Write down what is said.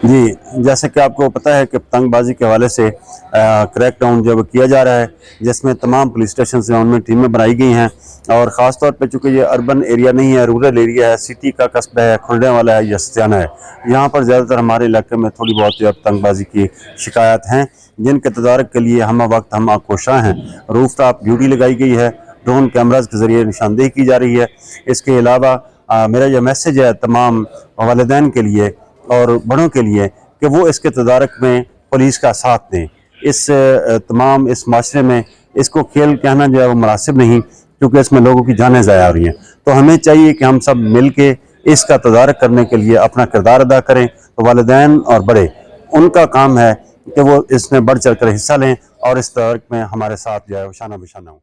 जी, जैसे कि आपको पता है कि पतंगबाजी के हवाले से क्रैकडाउन जब किया जा रहा है, जिसमें तमाम पुलिस स्टेशन हैं उनमें टीमें बनाई गई हैं और ख़ास तौर पे चूँकि ये अर्बन एरिया नहीं है, रूरल एरिया है, सिटी का कस्बा है, खुलने है या सतियाना है। यहाँ पर ज़्यादातर हमारे इलाके में थोड़ी बहुत जो है पतंगबाजी की शिकायत हैं, जिनके तदारक के लिए हम वक्त हम कोशां हैं। रूफटॉप ड्यूटी लगाई गई है, ड्रोन कैमराज़ के ज़रिए निशानदेही की जा रही है। इसके अलावा मेरा यह मैसेज है तमाम वालिदैन के लिए और बड़ों के लिए कि वो इसके तदारक में पुलिस का साथ दें। इस माशरे में इसको खेल कहना जो है वो मुनासिब नहीं, क्योंकि इसमें लोगों की जानें ज़ाया हो रही हैं। तो हमें चाहिए कि हम सब मिल के इसका तदारक करने के लिए अपना किरदार अदा करें। तो वालिदैन और बड़े, उनका काम है कि वो इसमें बढ़ चढ़ कर हिस्सा लें और इस तदारक में हमारे साथ जो है वो शाना बिशाना हों।